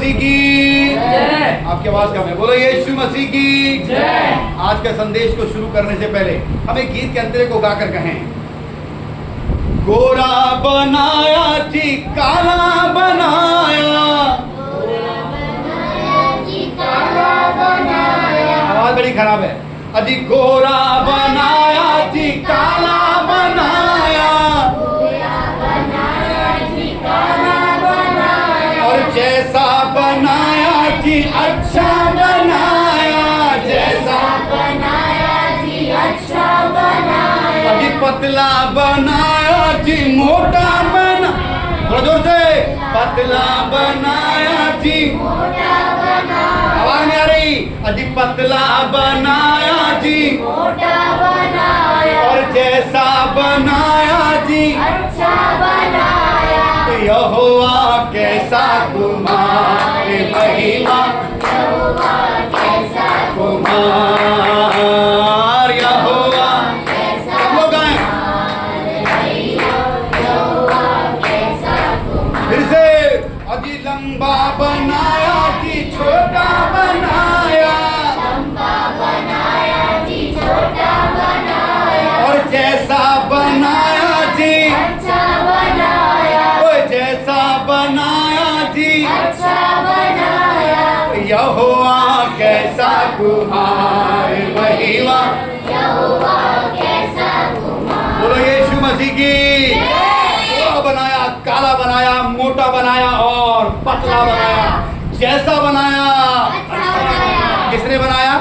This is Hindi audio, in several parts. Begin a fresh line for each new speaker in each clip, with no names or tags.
मसीह की जय। आपकी आवाज कम है, बोलो यीशु मसीह की जय। आज के संदेश को शुरू करने से पहले हम एक गीत के अंतरे को गाकर कहें, गोरा बनाया जी काला बनाया, आवाज बड़ी खराब है। अजी गोरा बनाया जी काला बनाया, और जैसा बनाया जी अच्छा बनाया, जैसा बनाया जी अच्छा बनाया। अभी पतला बनाया जी मोटा बना, थोड़ा जोर से, पतला बनाया जी मोटा बनाया। आवाज नहीं आ रही। अजी पतला बनाया जी मोटा बनाया, और जैसा बनाया जी अच्छा बनाया। यहोवा कैसा कुमार महिमा, यहोवा कैसा कुमार, यहोवा कैसा कुमार, यहोवा कैसा कुमार। फिर से, अजी लंबा बनाया जी छोटा बनाया, लंबा बनाया जी छोटा बनाया, और जैसा बनाया जी अच्छा बनाया, जैसा बनाया जी अच्छा बनाया। यहोवा कैसा कुमार महिमा, यहोवा कैसा कुमार। बोलो यीशु मसीह की। गोरा बनाया, काला बनाया, मोटा बनाया और पतला बनाया, जैसा बनाया अच्छा बनाया। किसने बनाया?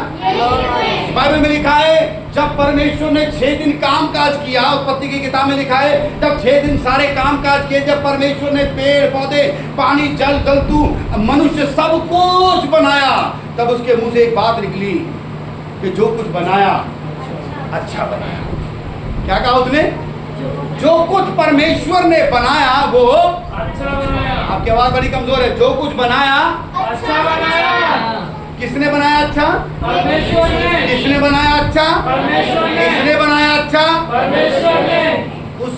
बाइबल में लिखा है जब परमेश्वर ने 6 दिन काम काज किया, उत्पत्ति की किताब में लिखा है जब 6 दिन सारे काम काज किए, जब परमेश्वर ने पेड़ पौधे पानी जल जंतु मनुष्य सब कुछ बनाया, तब उसके मुंह से एक बात निकली कि जो कुछ बनाया अच्छा बनाया। क्या कहा उसने? जो कुछ परमेश्वर ने बनाया वो अच्छा बनाया। आपकी आवाज बड़ी कमजोर है। जो कुछ बनाया अच्छा बनाया। किसने बनाया अच्छा? परमेश्वर ने। किसने बनाया अच्छा? परमेश्वर ने। किसने बनाया अच्छा? परमेश्वर ने। उस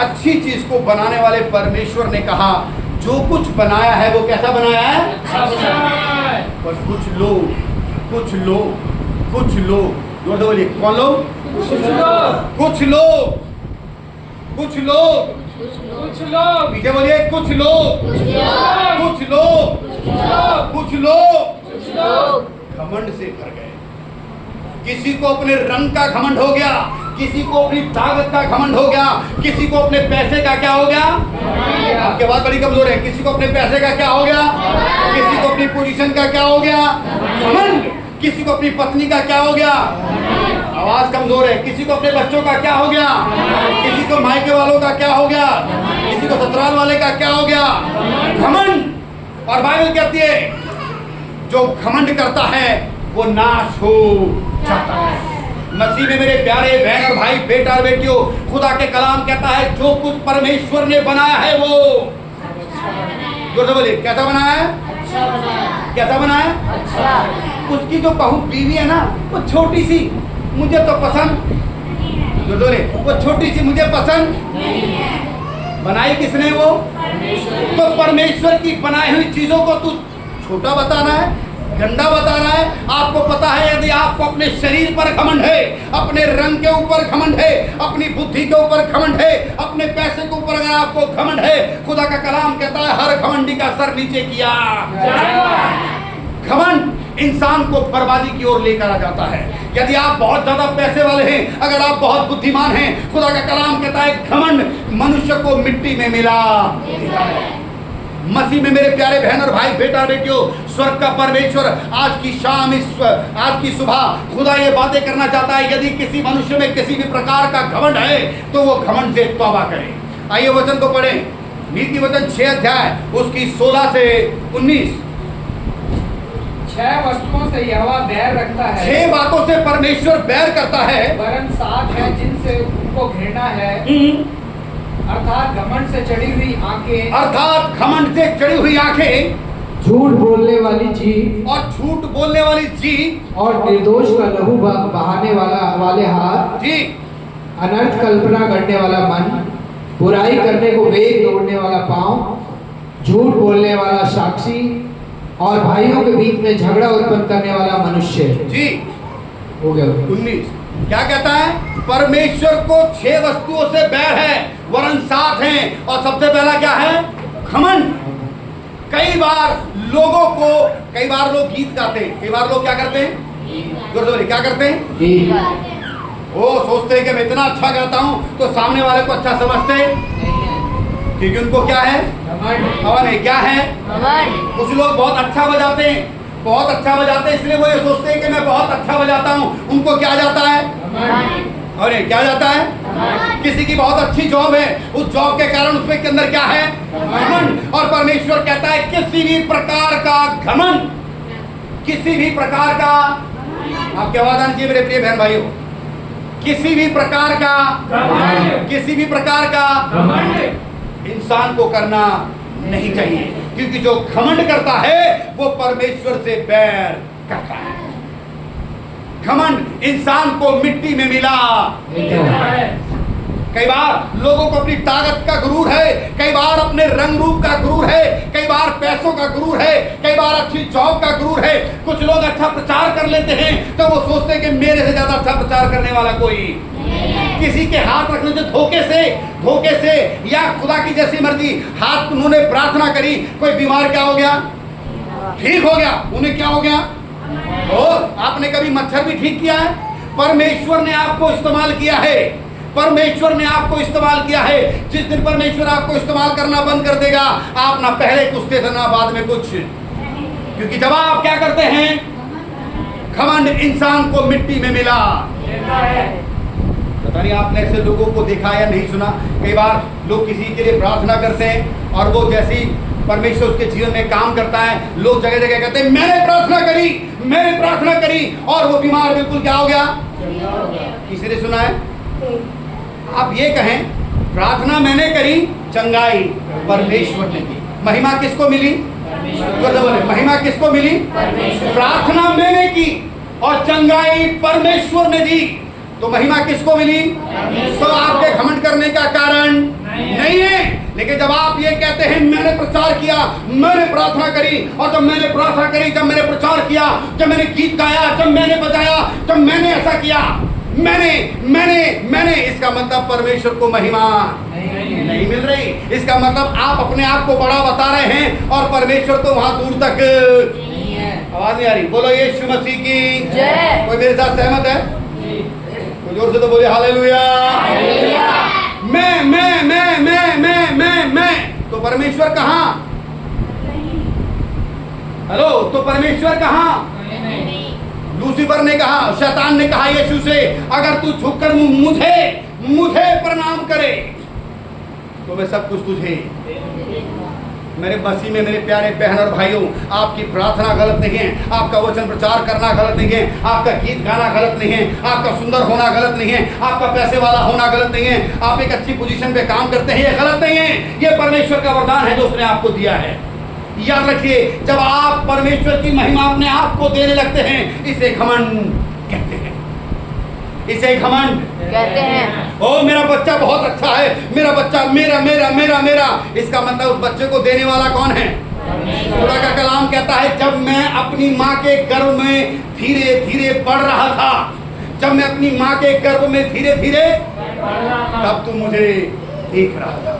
अच्छी चीज को बनाने वाले परमेश्वर ने कहा जो कुछ बनाया है वो कैसा बनाया है? अच्छा बनाया है। पर कुछ लोग जोर से बोलिए, कौन लोग? कुछ लोग पीछे बोलिए, कुछ लोग घमंड से भर गए। किसी को अपने रंग का घमंड हो गया, किसी को अपनी ताकत का घमंड हो गया, किसी को अपने पैसे का क्या हो गया? आपके बात बड़ी कमजोर है। किसी को अपने पैसे का क्या हो गया? किसी को अपनी पोजीशन का क्या हो गया? घमंड। किसी को अपनी पत्नी का क्या हो गया? आवाज कमजोर है। किसी को अपने बच्चों का क्या हो गया? किसी को मायके वालों का क्या हो गया? किसी को ससुराल वाले का क्या हो गया? घमंड। और बाइबल कहती है जो घमंड करता है वो नाश हो जाता है। मसीह में मेरे प्यारे बहन और भाई, बेटा और बेटियों, खुदा के कलाम कहता है जो कुछ परमेश्वर ने बनाया है वो जोर से बोलिए, कैसा बनाया है? अच्छा बनाया। कैसा बनाया? अच्छा। उसकी जो बहू बीवी है ना वो छोटी सी, मुझे तो पसंद, वो छोटी सी मुझे पसंद नहीं है। बनाई किसने? वो परमेश्वर। तो परमेश्वर की बनाई हुई चीजों को तू छोटा बताना है, गंदा बता रहा है? आपको पता है यदि आपको अपने शरीर पर घमंड है, अपने रंग के ऊपर घमंड है, अपनी बुद्धि के ऊपर घमंड है, अपने पैसे के ऊपर अगर आपको घमंड है, खुदा का कलाम कहता है हर घमंडी का सर नीचे किया। घमंड इंसान को बर्बादी की ओर लेकर आ जाता है। यदि आप बहुत ज्यादा पैसे वाले हैं, अगर आप बहुत बुद्धिमान हैं, खुदा का कलाम कहता है घमंड मनुष्य को मिट्टी में मिला देता है। मसीह में मेरे प्यारे बहन और भाई, बेटा बेटियों, स्वर्ग का परमेश्वर आज की शाम, आज की सुबह खुदा ये बातें करना चाहता है यदि किसी मनुष्य में किसी भी प्रकार का घमंड है तो वो घमंड से तौबा करे। आइए वचन को पढ़ें। नीति वचन 6 अध्याय उसकी 16 से 19।
6 वस्तुओं से यहोवा बैर रखता है।
6 बातों से परमेश्वर बैर करता है,
वरन 7 है जिनसे उनको घृणा है, अर्थात घमंड से चढ़ी हुई आंखें,
अर्थात घमंड से चढ़ी हुई आंखें,
झूठ बोलने वाली जीभ,
और झूठ बोलने वाली जीभ,
और निर्दोष का लहू बहाने वाले हाथ
जी,
अनर्थ कल्पना करने वाला मन, बुराई करने को वेग दौड़ने वाला पांव, झूठ बोलने वाला साक्षी, और भाइयों के बीच में झगड़ा उत्पन्न करने वाला मनुष्य।
जी
हो गया
19 क्या कहता है? परमेश्वर को 6 वस्तुओं से बैर है, वरन 7 हैं, और सबसे पहला क्या है? घमंड। कई बार लोग गीत गाते हैं, कई बार लोग क्या करते हैं? जोर से बोलिए, क्या करते हैं? वो सोचते हैं कि मैं इतना अच्छा गाता हूं तो सामने वाले को अच्छा समझते हैं, क्योंकि उनको क्या है? हवन है। क्या है? कुछ लोग बहुत अच्छा बजाते हैं, बहुत अच्छा बजाते हैं, इसलिए वो ये सोचते हैं कि मैं बहुत अच्छा बजाता हूं। उनको क्या जाता है? और ये क्या जाता है? किसी की बहुत अच्छी जॉब है, उस जॉब के कारण उसमें के अंदर क्या है? घमंड। और परमेश्वर कहता है किसी भी प्रकार का घमंड, किसी भी प्रकार का, आपकी आवाज आनी चाहिए मेरे प्रिय बहन भाइयों, किसी भी प्रकार का, किसी भी प्रकार का इंसान को करना नहीं चाहिए, क्योंकि जो घमंड करता है वो परमेश्वर से बैर करता है। घमंड इंसान को मिट्टी में मिला। कई बार लोगों को अपनी ताकत का गुरूर है, कई बार अपने रंग रूप का गुरूर है, कई बार पैसों का गुरूर है, कई बार अच्छी जॉब का गुरूर है। कुछ लोग अच्छा प्रचार कर लेते हैं तो वो सोचते हैं कि मेरे से ज्यादा अच्छा प्रचार करने वाला कोई, किसी के हाथ रखने से धोखे से या खुदा की जैसी मर्जी हाथ उन्होंने प्रार्थना करी, कोई बीमार क्या हो गया? ठीक हो गया। उन्हें क्या हो गया? और आपने कभी मच्छर भी ठीक किया है? परमेश्वर ने आपको इस्तेमाल किया है, परमेश्वर ने आपको इस्तेमाल किया है। जिस दिन परमेश्वर आपको इस्तेमाल करना बंद कर देगा, आप ना पहले कुछ थे ना बाद में कुछ, क्योंकि जब आप क्या करते हैं? घमंड इंसान को मिट्टी में मिला। पता नहीं आपने ऐसे लोगों को देखा या नहीं सुना। कई बार लोग किसी के लिए प्रार्थना करते हैं और वो जैसी परमेश्वर उसके जीवन में काम करता है, लोग जगह जगह कहते हैं मैंने प्रार्थना करी और वो बीमार बिल्कुल क्या हो गया? किसी ने सुना है? आप ये कहें प्रार्थना मैंने करी, चंगाई परमेश्वर ने की। महिमा किसको मिली? बोले महिमा किसको मिली? प्रार्थना मैंने की और चंगाई परमेश्वर ने दी, तो महिमा किसको मिली? तो आपके घमंड करने का कारण नहीं है। लेकिन जब आप ये कहते हैं मैंने प्रचार किया, मैंने प्रार्थना करी, और जब मैंने प्रार्थना करी, जब मैंने प्रचार किया, जब मैंने गीत गाया, जब मैंने बजाया, जब मैंने ऐसा किया, मैंने इसका मतलब परमेश्वर को महिमा नहीं मिल रही। इसका मतलब आप अपने आप को बड़ा बता रहे हैं और परमेश्वर तो वहां दूर तक नहीं है। आवाज नहीं आ रही? बोलो यीशु मसीह की जय। कोई मेरे साथ सहमत है? कोई जोर से तो बोले हालेलुया। मैं तो परमेश्वर कहां? हेलो, तो परमेश्वर कहां? लूसीफर ने कहा, शैतान ने कहा यीशु से, अगर तू झुककर मुझे प्रणाम करे तो मैं सब कुछ तुझे। मेरे मसीह में मेरे प्यारे बहन और भाइयों, आपकी प्रार्थना गलत नहीं है, आपका वचन प्रचार करना गलत नहीं है, आपका गीत गाना गलत नहीं है, आपका सुंदर होना गलत नहीं है, आपका पैसे वाला होना गलत नहीं है, आप एक अच्छी पोजीशन पे काम करते हैं, ये गलत नहीं है। ये परमेश्वर का वरदान है जो उसने आपको दिया है। याद रखिए, जब आप परमेश्वर की महिमा अपने आप को देने लगते हैं, इसे घमंड कहते हैं, इसे घमंड कहते हैं। ओ मेरा बच्चा बहुत अच्छा है, मेरा बच्चा मेरा मेरा मेरा मेरा, इसका मतलब उस बच्चे को देने वाला कौन है? खुदा का कलाम कहता है, जब मैं अपनी माँ के गर्भ में धीरे धीरे बढ़ रहा था, जब मैं अपनी माँ के गर्भ में धीरे धीरे, तब तू मुझे देख रहा था।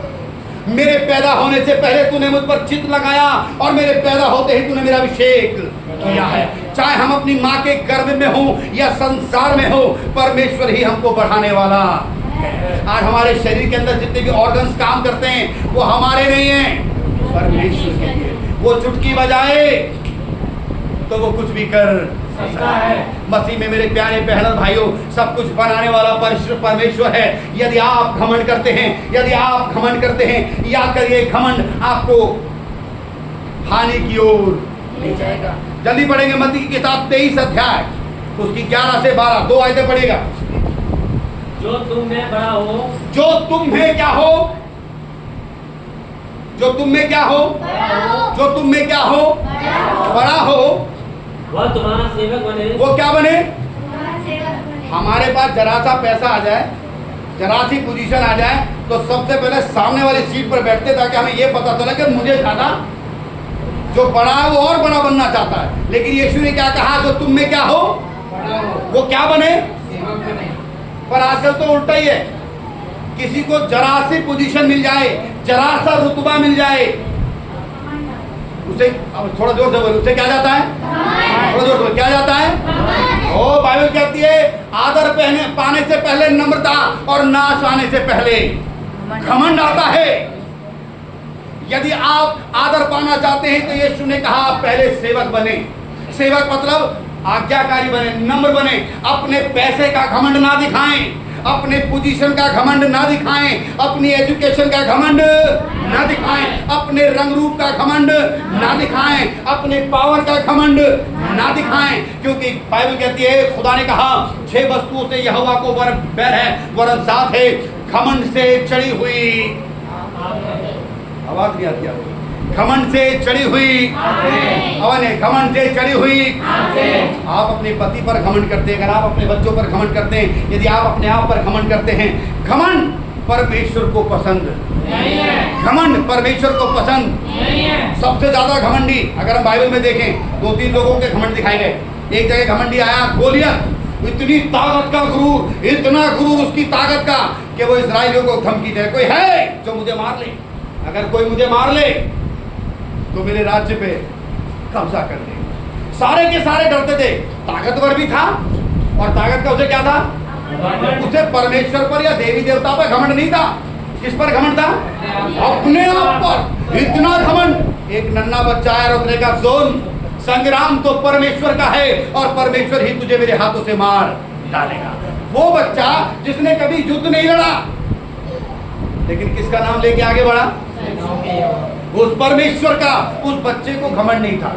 मेरे पैदा होने से पहले तूने मुझ पर चित्त लगाया और मेरे पैदा होते ही तूने मेरा अभिषेक किया है। चाहे हम अपनी माँ के गर्भ में हो या संसार में हो, परमेश्वर ही हमको बढ़ाने वाला है। आज हमारे शरीर के अंदर जितने भी ऑर्गन्स काम करते हैं वो हमारे नहीं हैं, परमेश्वर के लिए। वो चुटकी बजाए तो वो कुछ भी कर सकता है। मसीह में मेरे प्यारे बहन और भाइयों, सब कुछ बनाने वाला परमेश्वर है। यदि आप घमंड करते हैं, याद करिए, घमंड आपको हानि की ओर ले जाएगा। जल्दी पढ़ेंगे मत्ती की किताब 23 अध्याय, उसकी 11 से 12 2 आयतें पढ़ेगा।
जो तुम में बड़ा हो,
जो तुम में क्या हो, जो तुम में क्या हो, जो तुम में क्या हो, बड़ा हो,
वह तुम्हारा सेवक बने।
वो क्या बने? हमारे पास जरा सा पैसा आ जाए, जरा सी पोजीशन आ जाए, तो सबसे पहले सामने वाली सीट पर बैठते ताकि हमें ये पता चले कि मुझे ज्यादा जो बड़ा है वो और बड़ा बनना चाहता है, लेकिन यीशु ने क्या कहा, जो तुम में क्या हो
बड़ा हो,
वो क्या बने।
सेवक बने।
पर आजकल तो उल्टा ही है, किसी को जरा सी पोजीशन मिल जाए, जरा सा रुतबा मिल जाए, उसे, अब थोड़ा जोर से बोलो, उसे क्या जाता है, थोड़ा जोर से बोलो, क्या जाता है। ओ बाइबल कहती है आदर पाने से पहले नम्रता और नाश आने से पहले घमंड आता है। यदि आप आदर पाना चाहते हैं तो यीशु ने कहा पहले सेवक बने। सेवक मतलब आज्ञाकारी बने, नम्र बने, अपने पैसे का घमंड ना दिखाएं, अपने पोजीशन का घमंड ना दिखाएं, अपनी एजुकेशन का घमंड ना दिखाएं, अपने रंग रूप का घमंड ना दिखाएं, अपने पावर का घमंड ना दिखाएं, क्योंकि बाइबल कहती है खुदा ने कहा 6 वस्तुओं से यहोवा को बैर है, वरन साथ है घमंड से चढ़ी हुई, आवाज नहीं आती आपको, घमंड से चढ़ी हुई, घमंड से चढ़ी हुई। आप अपने पति पर घमंड करते हैं, अगर आप अपने बच्चों पर घमंड करते हैं, यदि आप अपने आप पर घमंड करते हैं, घमंड परमेश्वर को पसंद नहीं है। घमंड परमेश्वर को पसंद नहीं है। सबसे ज्यादा घमंडी अगर हम बाइबल में देखें 2-3 लोगों के घमंड दिखाए गए। एक जगह घमंडी आया गोलियत, इतनी ताकत का गुरूर, इतना गुरूर उसकी ताकत का कि वो इस्राएलियों को धमकी दे, कोई है जो मुझे मार ले, अगर कोई मुझे मार ले तो मेरे राज्य पे कब्जा कर ले। सारे के सारे डरते थे, ताकतवर भी था और ताकत का उसे क्या था, उसे परमेश्वर पर या देवी देवता पर घमंड नहीं था। किस पर घमंड था, अपने आप पर इतना घमंड। एक नन्हा बच्चा है और उसने कहा सुन, संग्राम तो परमेश्वर का है और परमेश्वर ही तुझे मेरे हाथों से मार डालेगा। वो बच्चा जिसने कभी युद्ध नहीं लड़ा, लेकिन किसका नाम लेके आगे बढ़ा, उस परमेश्वर का। उस बच्चे को घमंड नहीं था।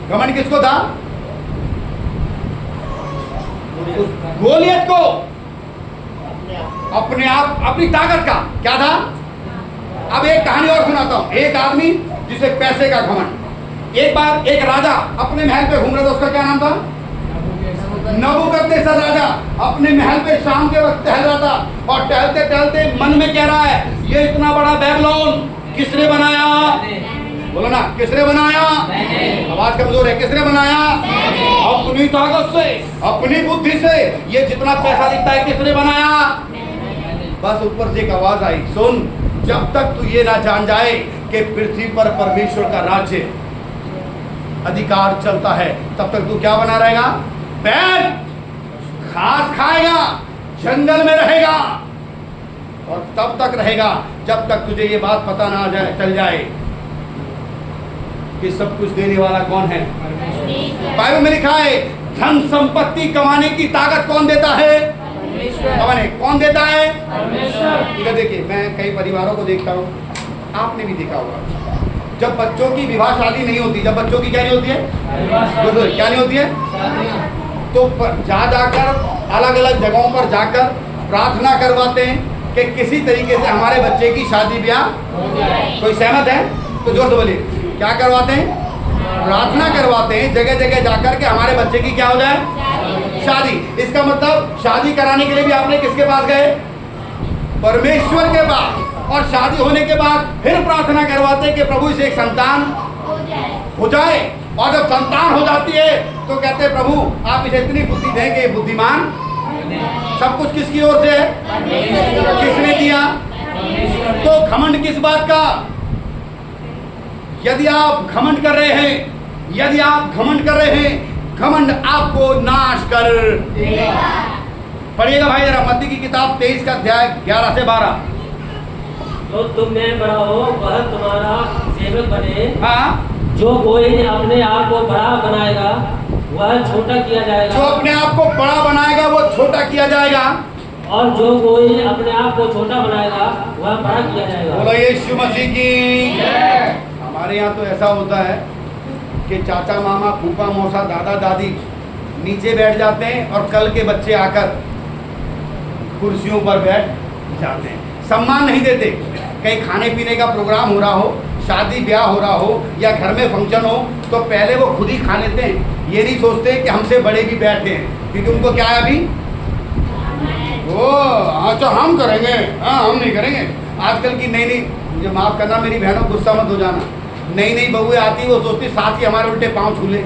घमंड किसको था, उस गोलियत को, अपने आप, अपनी ताकत का क्या था। अब एक कहानी और सुनाता हूं। एक आदमी जिसे पैसे का घमंड, एक बार एक राजा अपने महल पे घूम रहा था, उसका क्या नाम था, नबूकदनेस्सर राजा अपने महल पे शाम के वक्त टहल रहा था और टहलते टहलते मन में कह रहा है ये इतना बड़ा बेबीलोन किसने बनाया, बोलो ना, किसने बनाया, आवाज कमजोर है, किसने बनाया, अपनी ताकत से, अपनी बुद्धि से, ये जितना पैसा दिखता है किसने बनाया। बस ऊपर से एक आवाज आई, सुन, जब तक तू ये ना जान जाए कि पृथ्वी पर परमेश्वर का राज्य अधिकार चलता है, तब तक तू क्या बना रहेगा, बैल घास खाएगा, जंगल में रहेगा, और तब तक रहेगा जब तक तुझे ये बात पता ना जाए, चल जाए कि सब कुछ देने वाला कौन है। बाइबल में लिखा है धन संपत्ति कमाने की ताकत कौन देता है, कौन देता है, इधर देखिए, मैं कई परिवारों को देखता हूँ, आपने भी देखा होगा, जब बच्चों की विवाह शादी नहीं होती, जब बच्चों की क्या नहीं होती है, क्या नहीं होती है, तो जा जाकर अलग अलग जगहों पर जाकर प्रार्थना करवाते हैं कि किसी तरीके से हमारे बच्चे की शादी ब्याह, कोई सहमत है तो जोर से बोलिए, क्या करवाते हैं, प्रार्थना करवाते हैं जगह जगह जाकर के हमारे बच्चे की क्या हो जाए, शादी। इसका मतलब शादी कराने के लिए भी आपने किसके पास गए, परमेश्वर के पास, और शादी होने के बाद फिर प्रार्थना करवाते हैं कि प्रभु इसे एक संतान हो जाए, और जब संतान हो जाती है तो कहते हैं प्रभु आप इसे इतनी बुद्धि देंगे, बुद्धिमान। सब कुछ किसकी ओर से है, किसने दिया, तो घमंड किस बात का, यदि आप घमंड कर रहे हैं, यदि आप घमंड कर रहे हैं, घमंड आपको नाश कर देगा। पढ़िएगा भाई जरा मत्ती की किताब 23 का अध्याय 11 से 12।
जो तुम में बड़ा हो वह तुम्हारा सेवक बने।
हाँ,
जो कोई अपने आप को बड़ा बनाएगा वह छोटा किया जाएगा,
जो अपने आप को बड़ा बनाएगा वो छोटा किया जाएगा,
और जो कोई अपने आप को छोटा बनाएगा वह बड़ा किया जाएगा।
बोलो यीशु मसीह की। हमारे यहाँ तो ऐसा होता है कि चाचा मामा फूफा मौसा दादा दादी नीचे बैठ जाते हैं और कल के बच्चे आकर कुर्सियों पर बैठ जाते हैं, सम्मान नहीं देते। कहीं खाने पीने का प्रोग्राम हो रहा हो, शादी ब्याह हो रहा हो या घर में फंक्शन हो, तो पहले वो खुद ही खा लेते हैं, ये नहीं सोचते कि हमसे बड़े भी बैठे हैं, क्योंकि उनको क्या है अभी, ओ अच्छा हम करेंगे, हाँ हम नहीं करेंगे। आजकल की नई नई, मुझे माफ़ करना मेरी बहनों, गुस्सा मत हो जाना, नई नई बहुएं आती वो सोचती साथ ही हमारे उल्टे पाँव छू ले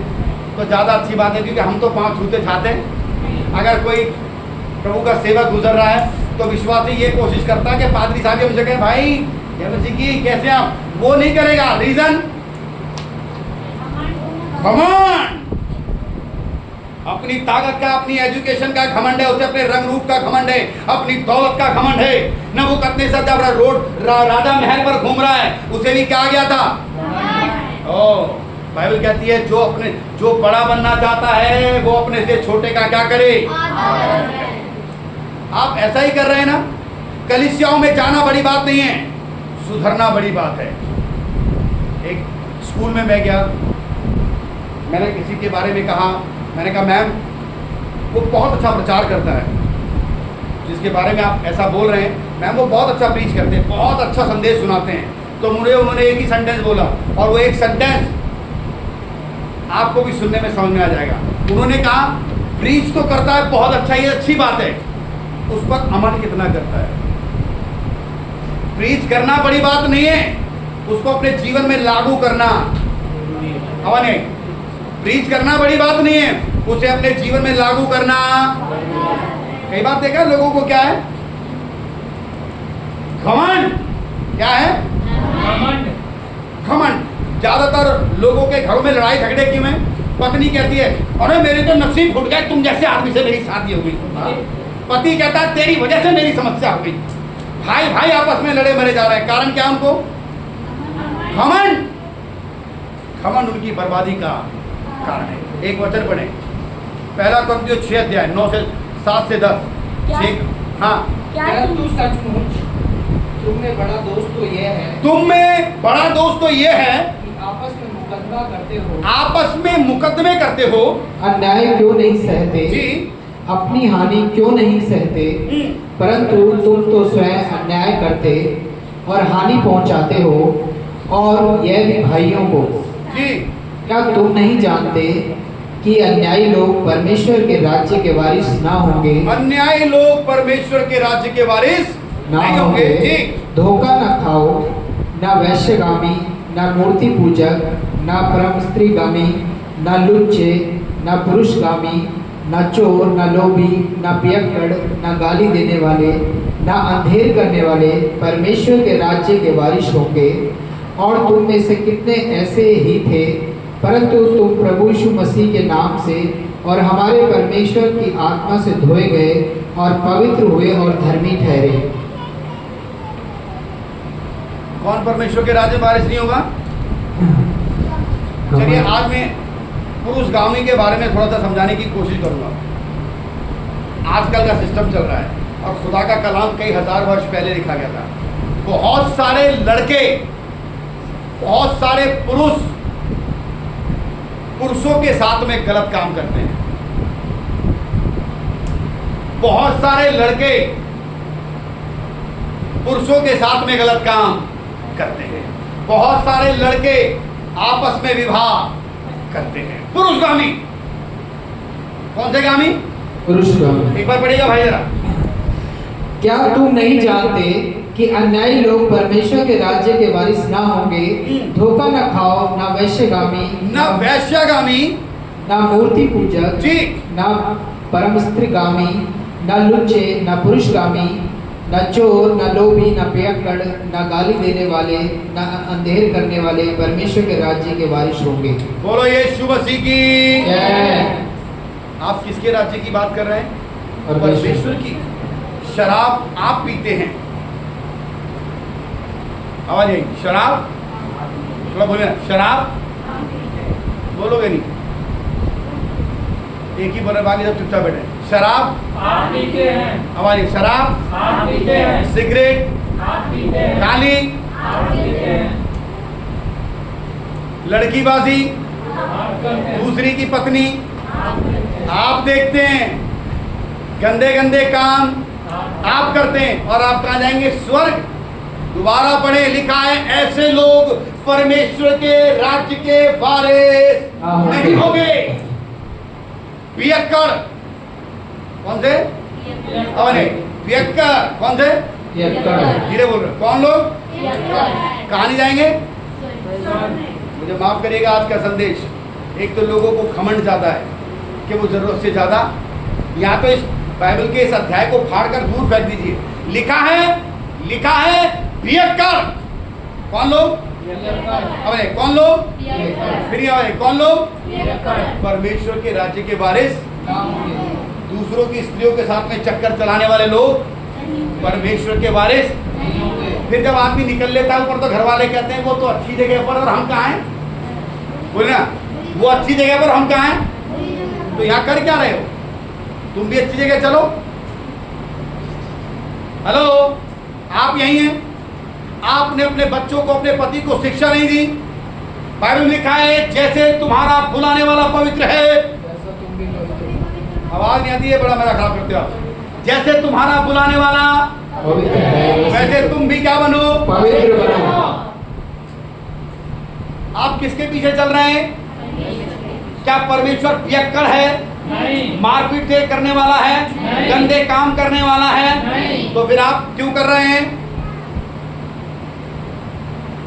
तो ज़्यादा अच्छी बात है, क्योंकि हम तो पाँव छूते चाहते हैं। अगर कोई प्रभु का सेवक गुजर रहा है तो विश्वासी ये कोशिश करता है कि पादरी साहब ये मुझे कहे भाई ये मसीह की कैसे आप, वो नहीं करेगा। रीजन घमंड, अपनी ताकत का, अपनी एजुकेशन का घमंड है, उसे अपने रंग रूप का घमंड है, अपनी दौलत का घमंड है। नबूकदनेस्सर जब राजा महल पर घूम रहा है उसे भी क्या आ गया था? बाइबल कहती है जो बड़ा बनना चाहता है वो अपने से छोटे का क्या करे? आप ऐसा ही कर रहे हैं ना। कलीसियाओं में जाना बड़ी बात नहीं है, सुधरना बड़ी बात है। एक स्कूल में मैं गया, मैंने किसी के बारे में कहा, मैंने कहा मैम वो बहुत अच्छा प्रचार करता है, जिसके बारे में आप ऐसा बोल रहे हैं मैम वो बहुत अच्छा प्रीच करते हैं, बहुत अच्छा संदेश सुनाते हैं। तो उन्होंने एक ही सेंटेंस बोला, और वो एक सेंटेंस आपको भी सुनने में समझ में आ जाएगा। उन्होंने कहा प्रीच तो करता है बहुत अच्छा, ये अच्छी बात है, उस पर अमल कितना करता है। प्रीच करना बड़ी बात नहीं है, उसको अपने जीवन में लागू करना। हवा नहीं, प्रीच करना बड़ी बात नहीं है, उसे अपने जीवन में लागू करना। कई बार देखा लोगों को क्या है? घमंड। क्या है? घमंड। ज्यादातर लोगों के घरों में लड़ाई झगड़े क्यों है? पत्नी कहती है अरे मेरे तो नसीब फूट गए, तुम जैसे आदमी से मेरी शादी हो गई। पति कहता है तेरी वजह से मेरी समस्या हो गई। भाई भाई आपस में लड़े मरे जा रहे हैं, कारण क्या? उनको घमंड। घमंड उनकी बर्बादी का कारण है। एक वचन पढ़े, पहला कुरिन्थियों 6 अध्याय 9 से 7 से 10। हाँ,
परंतु सचमुच तुम में बड़ा दोष तो ये है,
तुम में बड़ा दोष तो ये है
कि आपस में मुकदमा करते हो,
आपस में मुकदमे करते हो,
अन्याय क्यों नहीं सहते,
जी,
अपनी हानि क्यों नहीं सहते, परंतु तुम तो स्वयं अन्याय करते और हानि पहुंचाते हो, और यह भी भाइयों को।
जी।
क्या तुम नहीं जानते कि अन्यायी लोग परमेश्वर के राज्य के वारिस ना होंगे?
अन्यायी लोग परमेश्वर के राज्य के वारिस
ना
नहीं
होंगे।
जी।
धोखा न खाओ, न वैश्यगामी, न मूर्ति पूजक, न परम स्त्रीगामी, न लुच्चे, न पुरुषगामी, न चोर, न लोभी, न पियक्कड़, न गाली देने वाले, न अंधेर करने वाले परमेश्वर के राज्य के वारिस होंगे। और तुम में से कितने ऐसे ही थे, परंतु तुम प्रभु यीशु मसीह के नाम से और हमारे परमेश्वर की आत्मा से धोए गए और पवित्र हुए और धर्मी ठहरे।
कौन परमेश्वर के राज्य में वारिस नहीं होगा? चलिए आज मैं पुरुषगामी के बारे में थोड़ा सा समझाने की कोशिश करूंगा। आजकल का सिस्टम चल रहा है और खुदा का कलाम कई हजार वर्ष पहले लिखा गया था। बहुत सारे लड़के, बहुत सारे पुरुषों के साथ में गलत काम करते हैं। बहुत सारे लड़के पुरुषों के साथ में गलत काम करते हैं। बहुत सारे लड़के आपस में विवाह करते हैं। पुरुषगामी। कौन से गामी?
पुरुषगामी।
एक बार पढ़िएगा भाई जरा।
क्या तुम नहीं जानते कि अन्यायी लोग परमेश्वर के राज्य के वारिस ना होंगे? धोखा न खाओ, न वैश्यगामी,
न वैश्यगामी,
न मूर्ति पूजक,
जी,
न परम स्त्रीगामी, न लुच्चे, न पुरुषगामी, न चोर, न लोभी, न पियक्कड़, न गाली देने वाले, न अंधेर करने वाले परमेश्वर के राज्य के वारिस होंगे।
बोलो यीशु मसीह की।
जय।
आप किसके राज्य की बात कर रहे हैं? परमेश्वर की। शराब आप पीते हैं, आवाज आई, शराब थोड़ा बोले ना, शराब बोलोगे नहीं, एक ही बोले, बाकी सब चुपचाप बैठे। शराब
आप पीते हैं,
आवाज आई, शराब
आप पीते हैं,
सिगरेट
आप पीते हैं,
गाली
आप पीते हैं,
लड़कीबाजी
आप करते हैं,
दूसरी की पत्नी
आप करते हैं,
आप देखते हैं, गंदे गंदे काम आप करते हैं, और आप कहाँ जाएंगे? स्वर्ग। दोबारा पढ़े, लिखा है ऐसे लोग परमेश्वर के राज्य के वारिस नहीं होंगे। पियक्कड़, कौन से? अरे पियक्कड़, कौन से?
पियक्कड़।
धीरे बोल रहे, कौन लोग? कहाँ नहीं जाएंगे? मुझे माफ करिएगा आज का संदेश, एक तो लोगों को घमंड ज़्यादा है कि वो ज़रूरत से ज़्यादा, या तो इस बाइबल के इस अध्याय को फाड़ कर दूर फेंक दीजिए। लिखा है पियक्कड़। कौन लोग? अबे कौन लोग? फिर अबे कौन लोग? परमेश्वर के राज्य के वारिस, दूसरों की स्त्रियों के साथ में चक्कर चलाने वाले लोग परमेश्वर के वारिस। फिर जब आदमी निकल लेता है ऊपर तो घर वाले कहते हैं वो तो अच्छी जगह पर और हम कहाँ हैं? बोले ना, वो अच्छी जगह पर हम कहाँ हैं? तो यहाँ कर क्या रहे हो? तुम भी अच्छी जगह चलो। हेलो, आप यही हैं? आपने अपने बच्चों को, अपने पति को शिक्षा नहीं दी। बाइबल में लिखा है जैसे तुम्हारा बुलाने वाला पवित्र है। आवाज नहीं आती है, बड़ा मेरा खराब करते हो आप। जैसे तुम्हारा बुलाने वाला
पवित्र है,
वैसे तुम भी क्या बनो?
पवित्र बनो।
आप किसके पीछे चल रहे हैं? क्या परमेश्वर पियक्कड़ है?
नहीं।
मारपीट करने वाला है?
नहीं।
गंदे काम करने वाला है?
नहीं।
तो फिर आप क्यों कर रहे हैं?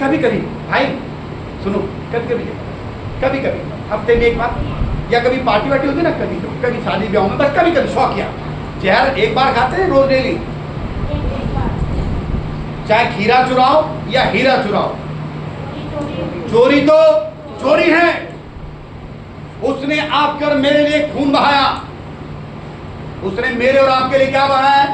कभी कभी भाई सुनो, कभी कभी हफ्ते में एक बार, या कभी पार्टी वार्टी होती है ना, कभी शादी ब्याह में, बस कभी शौक किया। जहर एक बार खाते हैं रोज डेली, चाहे खीरा चुराओ या हीरा चुराओ, चोरी तो चोरी है। उसने आपके और मेरे लिए खून बहाया, उसने मेरे और आपके लिए क्या बहाया?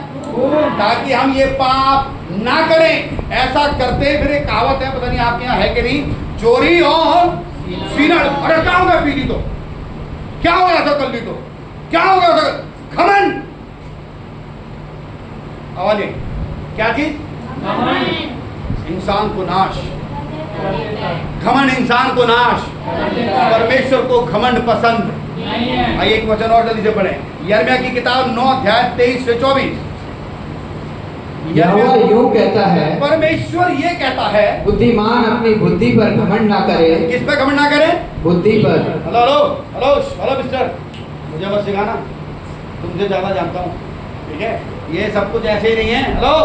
ताकि हम ये पाप ना करें। ऐसा करते फिर एक कहावत है, पता नहीं आपके यहाँ है कि नहीं, चोरी और सीना। अगर क्या होगा पी ली तो क्या होगा, ऐसा कर ली तो क्या होगा? घमंड। आवाज क्या चीज? इंसान को नाश, घमंड इंसान को नाश। परमेश्वर को घमंड पसंद। आइए एक वचन और जल्दी से पढ़ें, यिर्मयाह की किताब 9 अध्याय 23 से 24।
यहोवा यूं कहता है,
परमेश्वर ये कहता है,
बुद्धिमान अपनी बुद्धि पर घमंड ना करे।
किस पे घमंड ना करे?
बुद्धि पर।
Hello hello hello hello mister, मुझे मत सिखाना, तुमसे ज्यादा जानता हूँ, ठीक है? ये सब कुछ ऐसे ही नहीं है। हेलो,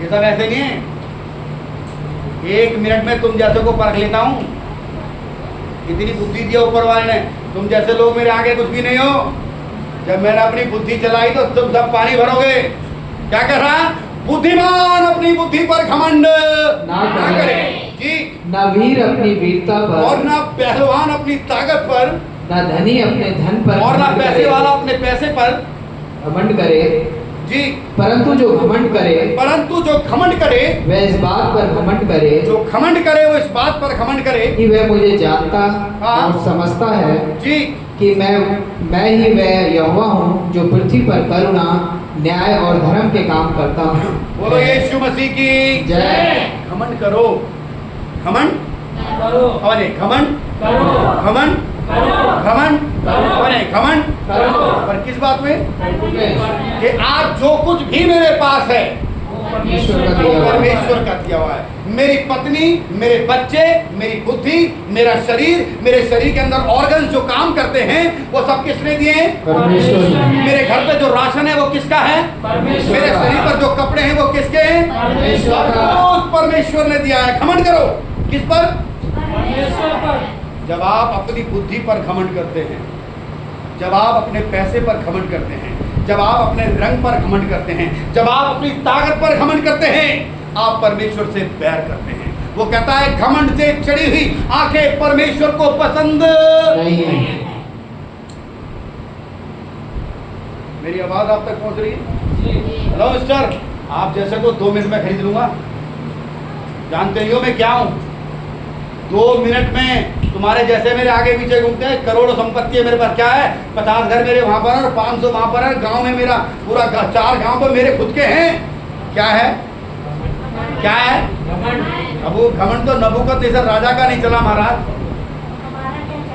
ये सब ऐसे नहीं है। 1 मिनट में तुम जैसे को परख लेता हूँ। इतनी बुद्धि दिया ऊपर वाले ने, तुम जैसे लोग मेरे आगे कुछ भी नहीं हो। जब मैंने अपनी बुद्धि चलाई तो तुम सब पानी भरोगे। क्या कह रहा? बुद्धिमान अपनी बुद्धि पर घमंड
ना
करे जी,
ना वीर अपनी वीरता पर,
और ना पहलवान अपनी ताकत पर,
ना धनी अपने धन पर,
और ना पैसे वाला अपने पैसे पर
घमंड करे
जी।
परंतु जो घमंड करे,
परंतु जो घमंड करे,
वह इस बात पर घमंड करे,
जो घमंड करे वो इस बात पर घमंड करे
कि वह मुझे जानता
हाँ।
और समझता है
जी
कि मैं ही वह यहोवा हूँ जो पृथ्वी पर करुणा, न्याय और धर्म के काम करता हूँ।
बोलो यीशु मसीह की
जय।
घमंड करो, घमंड
करो,
अरे घमंड
करो,
घमंड
करो,
घमंड
करो,
अरे घमंड
करो।
पर किस बात में? कि आज जो कुछ भी मेरे पास है
परमेश्वर का
वो
दिया हुआ है।
परमेश्वर का दिया हुआ है। मेरी पत्नी, मेरे बच्चे, मेरी बुद्धि, मेरा शरीर, मेरे शरीर के अंदर ऑर्गन्स जो काम करते हैं वो सब किसने दिए हैं?
परमेश्वर ने।
मेरे घर पे जो राशन है वो किसका है?
परमेश्वर
मेरे
का।
शरीर पर जो कपड़े हैं वो किसके हैं?
परमेश्वर का।
सब कुछ परमेश्वर ने दिया है। घमंड करो किस पर?
परमेश्वर पर।
जब आप अपनी बुद्धि पर घमंड करते हैं, जब आप अपने पैसे पर घमंड करते हैं, जब आप अपने रंग पर घमंड करते हैं, जब आप अपनी ताकत पर घमंड करते हैं, आप परमेश्वर से बैर करते हैं। वो कहता है घमंड से चढ़ी हुई आंखें परमेश्वर को पसंद
नहीं।
मेरी आवाज आप तक पहुंच रही है? हेलो मिस्टर, आप जैसे को 2 मिनट में खरीद लूंगा। जानते ही हो मैं क्या हूं? 2 मिनट में तुम्हारे जैसे मेरे आगे पीछे घूमते हैं। करोड़ों संपत्ति है मेरे पास। क्या है? 50 घर मेरे वहां पर और 500 वहां पर है। गांव में मेरा पूरा 4 गांव पर मेरे खुद के हैं। क्या है? क्या है? अब वो घमंड तो नबूकदनेस्सर राजा का नहीं चला महाराज,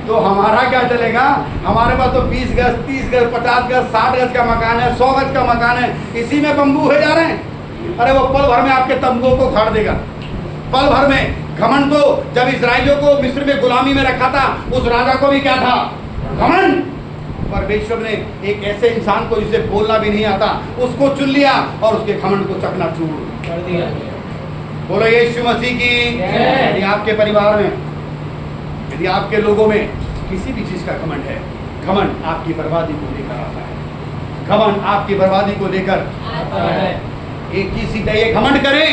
तो हमारा क्या चलेगा? हमारे पास तो 20 गज, 30 गज, 50 गज, 60 गज का मकान है, 100 गज का मकान है। इसी में बंबू हो जा रहे हैं। अरे वो पल भर में आपके तंबुओं को उखाड़ देगा, पल भर में। घमंड तो जब इस्राएलियों को मिस्र में गुलामी में रखा था, उस राजा को भी क्या था? घमंड। परमेश्वर ने एक ऐसे इंसान को जिसे बोलना भी नहीं आता उसको चुन लिया और उसके घमंड को चकनाचूर
कर दिया।
बोलो यीशु मसीह की।
जय।
यदि आपके परिवार में यदि आपके लोगों में किसी भी चीज का घमंड है, घमंड आपकी बर्बादी को लेकर आता है, घमंड आपकी बर्बादी को लेकर
आता है।
एक ही सीधा ये घमंड करें,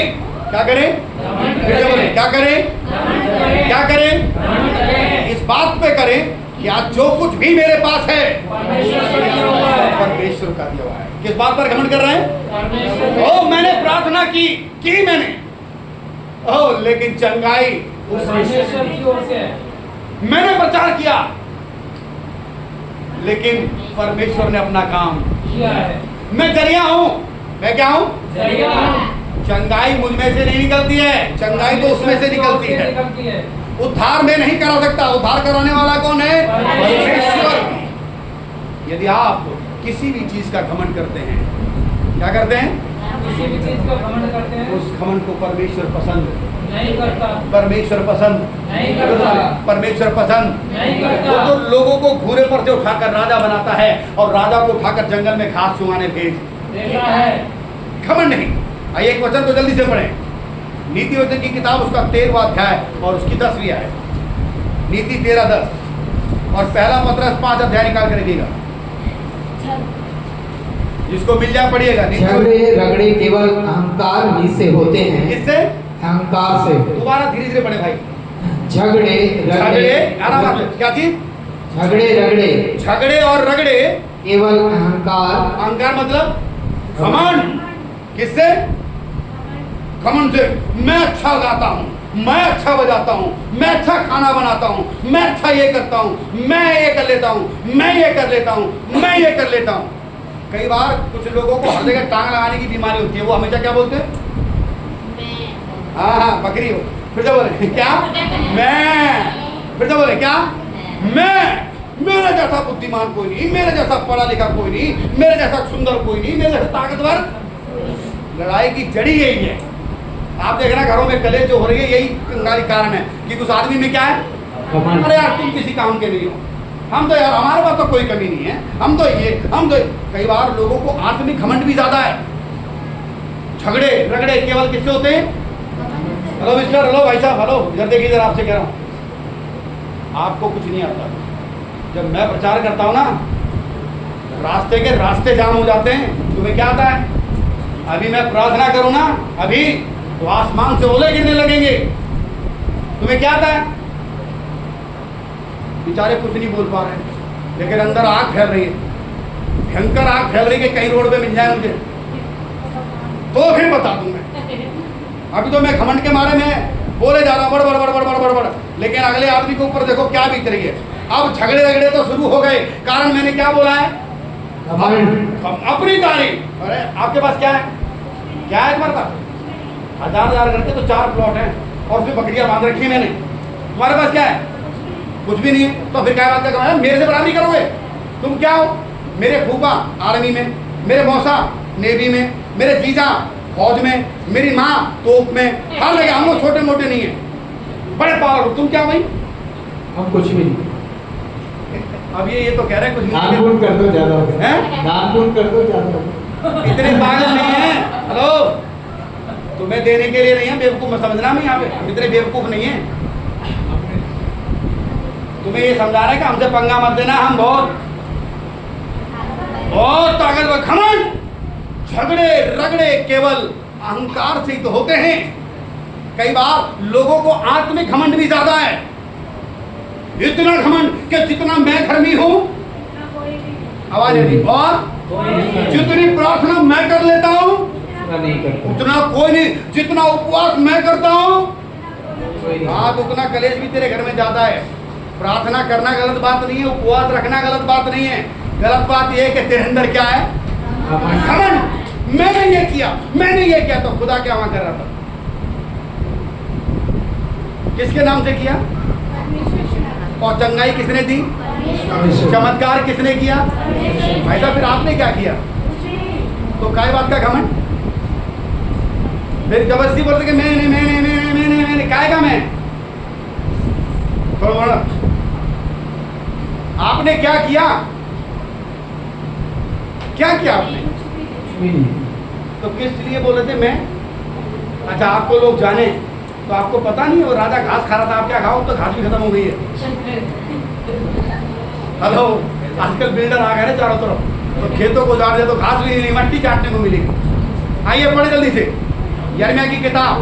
क्या करें? फिर से बोलें, क्या करें? क्या करें? इस बात पे करें कि आज जो कुछ भी मेरे पास है परमेश्वर का दिया हुआ है। किस बात पर घमंड कर रहे हैं? ओ मैंने प्रार्थना की मैंने, ओ लेकिन चंगाई उस
परमेश्वर की ओर से है।
मैंने प्रचार किया, लेकिन परमेश्वर ने अपना काम
किया है।
मैं जरिया हूं। मैं क्या हूं?
जरिया
चंगाई मुझ में से नहीं निकलती है, चंगाई तो उसमें से निकलती है। उद्धार में नहीं करा सकता, उद्धार कराने वाला कौन है? परमेश्वर। यदि आप किसी भी चीज का घमंड करते हैं, क्या करते हैं?
किसी भी चीज का घमंड करते हैं,
उस घमंड को परमेश्वर पसंद
नहीं करता,
परमेश्वर पसंद
नहीं करता,
परमेश्वर पसंद
नहीं
वो
करता।
तो लोगों को घूरे पर से उठाकर राजा बनाता है और राजा को उठाकर जंगल में घास चुगाने भेज
देता है।
घमंड नहीं। आइए एक वचन को जल्दी से पढ़ें, नीति वचन की किताब उसका 13वां अध्याय और उसकी 10वीं आयत, नीति 13:10 और पहला पत्रस 5 अध्याय निकाल कर रखिएगा, जिसको मिल जाए पढ़िएगा।
झगड़े रगड़े केवल अहंकार ही से होते हैं।
किससे?
अहंकार से।
दोबारा धीरे धीरे पढ़े भाई।
झगड़े
झगड़े
रगड़े
आराम से, क्या चीज?
झगड़े रगड़े
झगड़े और रगड़े
केवल अहंकार।
अहंकार मतलब घमंड। किससे? घमंड से। मैं अच्छा गाता हूँ, मैं अच्छा बजाता हूँ, मैं अच्छा खाना बनाता हूँ, मैं अच्छा ये करता हूँ, मैं ये कर लेता हूँ, मैं ये कर लेता हूँ, मैं ये कर लेता हूँ। कई बार कुछ लोगों को हर जगह टांग लगाने की बीमारी होती है, वो हमेशा क्या बोलते हैं? हाँ बकरी हो। फिर से बोले क्या? मैं। फिर से बोले क्या? मैं। मेरे जैसा बुद्धिमान कोई नहीं, मेरे जैसा पढ़ा लिखा कोई नहीं, मेरे जैसा सुंदर कोई नहीं, मेरे जैसा ताकतवर। लड़ाई की जड़ी यही है। आप देख रहे हैं घरों में कलेश जो हो रही है, यही कंगाली कारण है कि उस आदमी में क्या है? अरे यार तुम किसी काम के नहीं हो, हम तो यार हमारे पास तो कोई कमी नहीं है, हम तो ये हम तो। कई बार लोगों को आत्मिक घमंड भी ज्यादा है। झगड़े रगड़े केवल किससे होते हैं? हेलो मिस्टर, हेलो भाई साहब, हेलो इधर देखिए, इधर आपसे कह रहा हूँ, आपको कुछ नहीं आता। जब मैं प्रचार करता हूँ ना, रास्ते के रास्ते जाम हो जाते हैं। तुम्हें क्या आता है? अभी मैं प्रार्थना करूँ ना, अभी तो आसमान से ओले गिरने लगेंगे। तुम्हें क्या आता है? बेचारे कुछ नहीं बोल पा रहे, लेकिन अंदर आग फैल रही है, भयंकर आग फैल रही है कि कहीं रोड पे मिल जाए मुझे तो फिर बता दूं मैं। अभी तो मैं घमंड के मारे में बोले जा रहा हूँ बड़ बड़ बड़ बड़ बड़ बड़, लेकिन अगले आदमी के ऊपर देखो क्या बीत रही है। अब झगड़े रगड़े तो शुरू हो गए, कारण मैंने क्या बोला है? अपनी तारीफ। अरे आपके पास क्या है? क्या है तुम्हारे पास? 1000 करके तो 4 प्लॉट हैं और उसमें बकरियां बांध रखी है मैंने। तुम्हारे पास क्या है? कुछ भी नहीं है। तो फिर क्या बात कर, मेरे से बराबरी करोगे? तुम क्या हो? मेरे फूफा आर्मी में, मेरे मौसा नेवी में, मेरे जीजा फौज में, मेरी माँ तोप में, हर जगह। हम लोग छोटे मोटे नहीं है, बड़े पावर। तुम क्या भाई?
हम कुछ भी नहीं।
अब ये तो कह रहे हैं कुछ
दान
नहीं
पुण्य कर दो ज्यादा हो गया।
है।
दान पुण्य कर दो ज्यादा हो गया।
इतने पागल नहीं है। हेलो, तुम्हें देने के लिए नहीं है, बेवकूफ मत समझना। मैं यहाँ पे हम इतने बेवकूफ नहीं है। तुम्हें ये समझा रहा है कि हमसे पंगा मत देना, हम बहुत बहुत ताकतवर। घमंड झगड़े रगड़े केवल अहंकार से ही तो होते हैं। कई बार लोगों को आत्मिक घमंड भी ज्यादा है, इतना घमंड कि जितना मैं धर्मी हूं, आवाज नहीं, और जितनी प्रार्थना मैं कर लेता हूं उतना कोई नहीं, जितना उपवास मैं करता हूं हाँ तो उतना कलेश भी तेरे घर में ज्यादा है। प्रार्थना करना गलत बात नहीं है, उपवास रखना गलत बात नहीं है। गलत बात यह है कि तेरे अंदर क्या है? घमंड। मैंने ये किया, मैंने ये किया, तो खुदा क्या वहां कर रहा था? किसके नाम से किया? और चंगाई किसने दी? चमत्कार किसने किया? भाई साहब फिर आपने क्या किया? तो काय बात का घमंड? फिर जबरदस्ती बोलते कि मैंने काय का मैं? थोड़ा बड़ा आपने क्या किया? क्या किया आपने? तो किस लिए बोल रहे थे मैं? अच्छा, आपको लोग जाने तो आपको पता नहीं, वो राजा घास खा रहा था, आप क्या खाओ, तो घास भी खत्म हो गई है। हेलो, आजकल बिल्डर आ गए ना चारों तरफ, तो खेतों को उजाड़ दे तो घास भी नहीं, मट्टी चाटने को मिलेगी। आइए पढ़े जल्दी से यिर्मयाह की किताब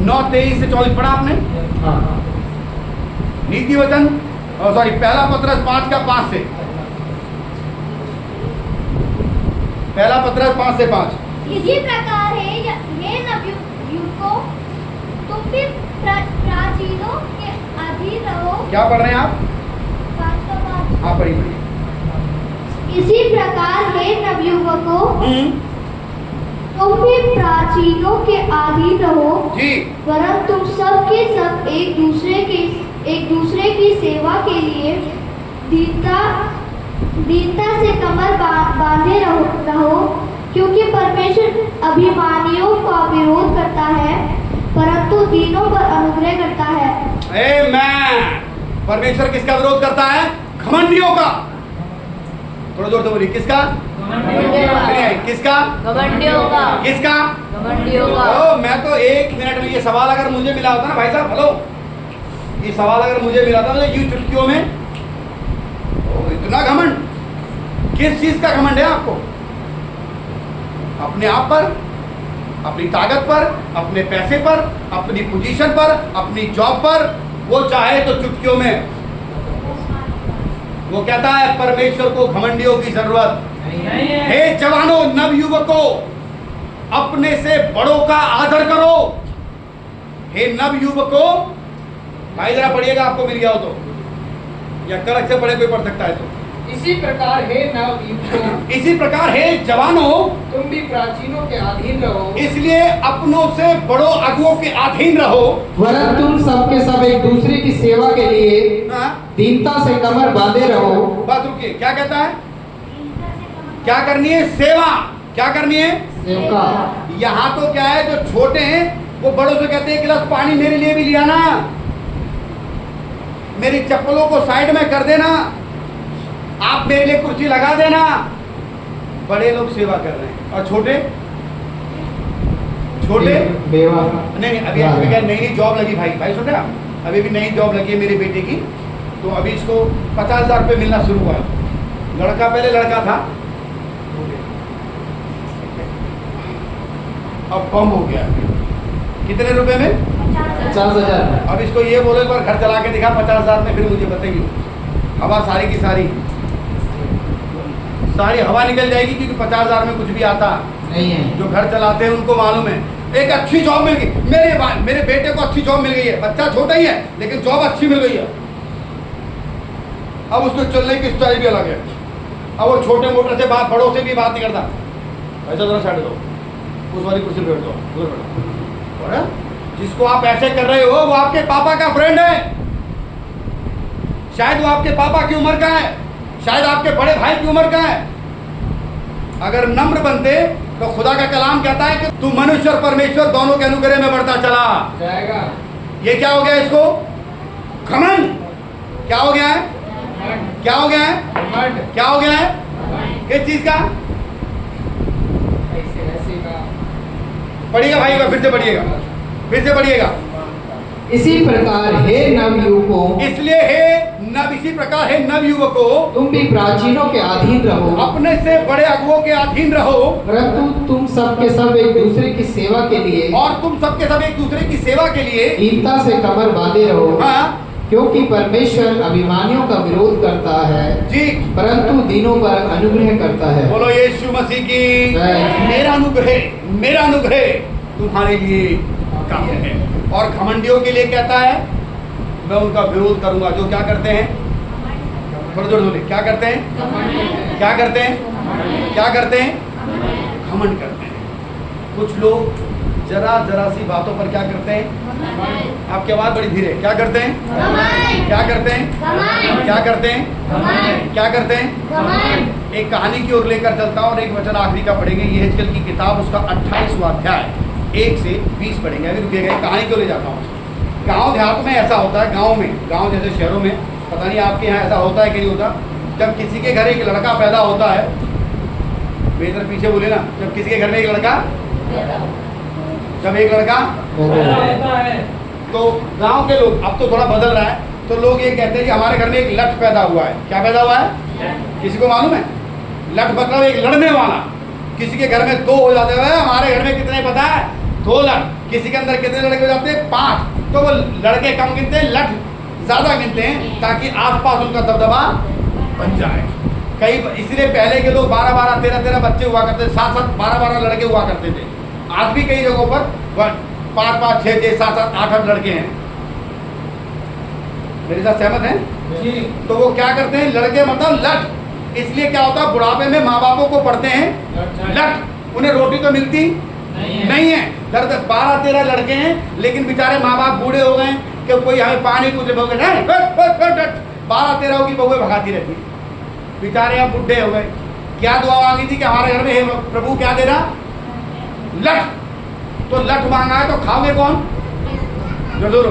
9:23 से 24 पढ़ा आपने?
हाँ।
नीति वचन सॉरी पहला पत्रस 5 का 5 से, पहला पत्रस 5 से 5।
इसी प्रकार है ये नवयुवकों, तुम भी प्राचीनों के अधीन रहो।
क्या पढ़ रहे हैं आप?
5 का 5।
हाँ पढ़िए।
इसी प्रकार है नवयुवकों, तुम भी प्राचीनों के अधीन रहो,
जी।
वरन तुम सब के सब एक दूसरे की सेवा के लिए दीनता से कमर बांधे रहो, क्योंकि परमेश्वर अभिमानियों का विरोध करता है, परंतु दीनों पर अनुग्रह करता है।
आमेन। परमेश्वर किसका विरोध करता है? घमंडियों का। थोड़ा जोर से बोलिए, किसका? किसका?
घमंडियों का।
किसका?
घमंडियों का।
मैं तो 1 मिनट में, ये सवाल अगर मुझे मिला होता ना भाई साहब, हेलो, ये सवाल अगर मुझे मिला था तो यूं चुटकियों में, इतना घमंड, किस चीज का घमंड है आपको? अपने आप पर, अपनी ताकत पर, अपने पैसे पर, अपनी पोजीशन पर, अपनी जॉब पर। वो चाहे तो चुटकियों में, वो कहता है परमेश्वर को घमंडियों की जरूरत
नहीं है।
हे जवानों, नवयुवकों, अपने से बड़ों का आदर करो। हे नवयुवकों, भाई जरा पढ़िएगा, आपको मिल गया हो तो, या कड़क से पढ़े कोई पढ़ सकता है तो।
इसी प्रकार है नवयुवकों,
इसी प्रकार हे जवानों,
तुम भी प्राचीनों के अधीन रहो।
इसलिए अपनों से बड़ों अगुओं के अधीन रहो।
वरन तुम सब के सब एक दूसरे की सेवा के लिए
हाँ?
दीनता से कमर बांधे रहो।
बात रुकिए, क्या कहता है? क्या करनी है? सेवा। क्या करनी है?
सेवका।
यहाँ तो क्या है, जो छोटे हैं वो बड़ों से कहते हैं, गिलास पानी मेरे लिए भी लिया ना, मेरी चप्पलों को साइड में कर देना, आप मेरे लिए कुर्सी लगा देना। बड़े लोग सेवा कर रहे हैं, और छोटे
बेवा।
नहीं, अभी नई जॉब लगी भाई, भाई सुन रहे आप, अभी भी नई जॉब लगी है मेरे बेटे की, तो अभी इसको 50,000 रुपये मिलना शुरू हुआ है। लड़का, पहले लड़का था, अब कम हो गया। कितने रुपए में?
50,000।
अब इसको ये बोलो, एक बार घर चला के दिखा 50,000 में, फिर मुझे बताइए। हवा सारी की सारी हवा निकल जाएगी, क्योंकि 50,000 में कुछ भी आता
नहीं है।
जो घर चलाते हैं उनको मालूम है। एक अच्छी जॉब मिल गई, मेरे बेटे को अच्छी जॉब मिल गई है, बच्चा छोटा ही है लेकिन जॉब अच्छी मिल गई है। अब उसको चलने की स्टाइल भी अलग है। अब वो छोटे मोटे से बात, बड़ों से भी बात नहीं करता। ऐसा जरा साइड दो, उस वाली कुर्सी पे बैठ जाओ, उधर बैठो। और जिसको आप ऐसे कर रहे हो वो आपके पापा का फ्रेंड है, शायद वो आपके पापा की उम्र का है, शायद आपके बड़े भाई की उम्र का है। अगर नम्र बनते तो खुदा का कलाम कहता है कि तू मनुष्य और परमेश्वर दोनों के अनुग्रह में बढ़ता चला
जाएगा।
ये क्या हो गया? इसको घमंड। क्या हो गया है? क्या हो गया है? क्या हो गया है? किस चीज का?
ऐसे का।
पढ़िएगा भाई, फिर से पढ़िएगा, फिर से पढ़िएगा।
इसी प्रकार हे नवयुवकों,
इसलिए इसी प्रकार है नवयुवकों,
तुम भी प्राचीनों के अधीन रहो,
अपने से बड़े अगुओं के अधीन रहो,
परंतु तुम सब के सब एक दूसरे की सेवा के लिए
और तुम सबके सब एक दूसरे की सेवा के लिए
दीनता से कमर बांधे रहो।
हाँ
क्योंकि परमेश्वर अभिमानियों का विरोध करता है,
जी,
परंतु दीनों पर अनुग्रह करता है।
बोलो यीशु मसीह की।
जय।
मेरा अनुग्रह तुम्हारे लिए काफी है। और घमंडियों के लिए कहता है, मैं उनका विरोध करूंगा जो क्या करते हैं, थोड़ा जोर बोले, क्या करते हैं? क्या करते हैं? क्या करते हैं? घमंड करते हैं। कुछ लोग जरा सी बातों पर क्या करते हैं? आपकी आवाज बड़ी धीरे। क्या करते हैं? क्या करते हैं? क्या करते हैं? क्या करते हैं? एक कहानी की ओर लेकर चलता हूँ और एक वचन आखिरी का पढ़ेंगे। यहेजकेल की किताब, उसका 28वां अध्याय 1 से 20 पढ़ेंगे। अभी रुकिएगा, एक कहानी को ले जाता हूँ। गांव देहात में ऐसा होता है, गांव जैसे शहरों में, पता नहीं आपके यहाँ ऐसा होता है कि नहीं होता। जब किसी के घर एक लड़का पैदा होता है, बेहतर पीछे बोले ना, जब किसी के घर में एक लड़का, जब एक लड़का
होता है
तो गांव के लोग, अब तो थोड़ा बदल रहा है, तो लोग ये कहते हैं कि हमारे घर में एक लठ पैदा हुआ है। क्या पैदा हुआ है? किसी को मालूम है? लठ मतलब एक लड़ने वाला। किसी के घर में 2 हो जाते हैं, हमारे घर में कितने पता है? 2 लठ। किसी के अंदर कितने लड़के हो जाते हैं? 5। तो वो लड़के कम गिनते हैं, लठ ज़्यादा गिनते हैं, ताकि आसपास उनका दबदबा बन जाए। कई इसलिए पहले के लोग 12-12, 13-13 बच्चे हुआ करते थे, 7-7, 12-12 लड़के हुआ करते थे। आज भी कई जगहों पर 5-5, 6-6, 7-7, 8-8 लड़के हैं। मेरे साथ सहमत हैं? तो वो क्या करते हैं? लड़के मतलब लठ। इसलिए क्या होता है, बुढ़ापे में माँ बापों को पढ़ते हैं लठ, उन्हें रोटी तो मिलती नहीं है। 12-13 लड़के हैं, लेकिन बेचारे माँ बाप बूढ़े हो गए कि कोई हमें पानी पूछ रहे, 12-13 की बहुएं भगाती रहती, बेचारे अब बुढ़े हो गए। क्या दुआ मांगी थी कि हमारे घर में हे प्रभु क्या दे रहा? लठ। तो लठ मांगा है तो खाओगे कौन? जरूर।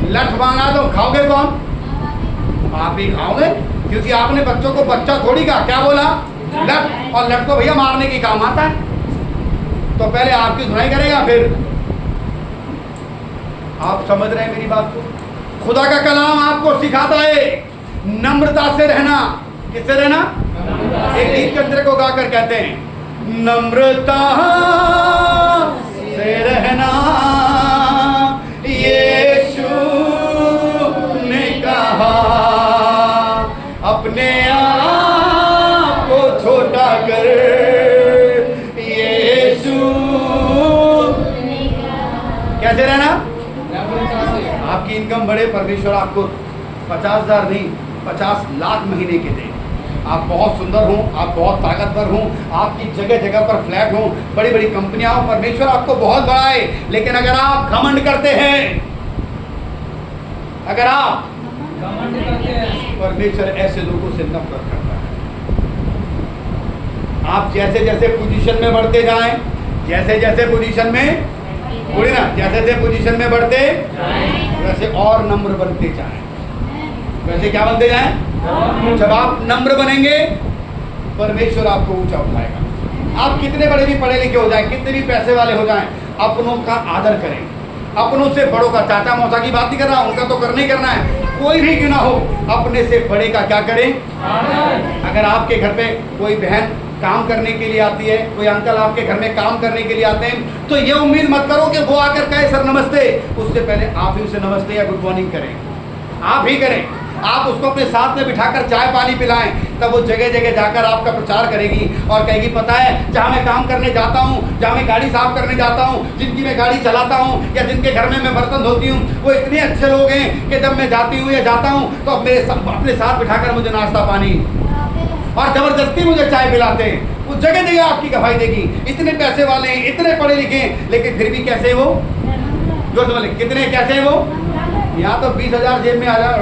लठ मांगा तो खाओगे कौन? आप ही खाओगे, क्योंकि आपने बच्चों को बच्चा थोड़ी कहा, क्या बोला? लठ। और लठ को भैया मारने की काम आता है। तो पहले आपकी धुनाई करेगा, फिर आप समझ रहे हैं मेरी बात को? खुदा का कलाम आपको सिखाता है नम्रता से रहना। किससे रहना? एक गीत के अंदर को गाकर कहते हैं, नम्रता से रहना यीशु ने कहा, अपने आप को छोटा कर यीशु। कैसे रहना? आपकी इनकम बढ़े, परमेश्वर आपको 50,000 नहीं 50 लाख महीने के दे। आप बहुत सुंदर हों, आप बहुत ताकतवर हों, आपकी जगह जगह पर फ्लैट हों, बड़ी बड़ी कंपनियां हों, परमेश्वर आपको बहुत बढ़ाए। लेकिन अगर आप घमंड करते हैं, अगर आप घमंड करते हैं, परमेश्वर ऐसे लोगों से नफरत करता है। आप जैसे जैसे पोजीशन में बढ़ते जाएं, जैसे जैसे पोजीशन में बोली ना, जैसे जैसे पोजीशन में बढ़ते वैसे और नम्र बनते जाएं। वैसे क्या बनते जाएं? जब आप नम्र बनेंगे, परमेश्वर आपको ऊंचा उठाएगा। आप कितने बड़े भी पढ़े लिखे हो जाएं, कितने भी पैसे वाले हो जाएं, अपनों का आदर करें। अपनों से बड़ों का, चाचा मौसा की बात नहीं कर रहा, उनका तो करना ही करना है, कोई भी क्यों ना हो, अपने से बड़े का क्या करें? अगर आपके घर पे कोई बहन काम करने के लिए आती है, कोई अंकल आपके घर में काम करने के लिए आते हैं, तो ये उम्मीद मत करो कि वो आकर कहे सर नमस्ते। उससे पहले आप ही उसे नमस्ते या गुड मॉर्निंग करें, आप ही करें। आप उसको अपने साथ में बिठाकर चाय पानी पिलाएं, तब वो जगह जगह जाकर आपका प्रचार करेगी और कहेगी पता है जहाँ मैं काम करने जाता हूँ, जहाँ मैं गाड़ी साफ करने जाता हूँ, जिनकी मैं गाड़ी चलाता हूँ या जिनके घर में मैं बर्तन धोती हूँ, वो इतने अच्छे लोग हैं कि जब मैं जाती हूँ या जाता हूँ तो अपने साथ बिठाकर मुझे नाश्ता पानी और ज़बरदस्ती मुझे चाय पिलाते हैं। वो जगह जगह आपकी गवाही देगी। इतने पैसे वाले हैं, इतने पढ़े लिखे हैं, लेकिन फिर भी कैसे वो जो समझ, कितने कैसे है वो? यहाँ तो 20,000 जेब में आ जाए।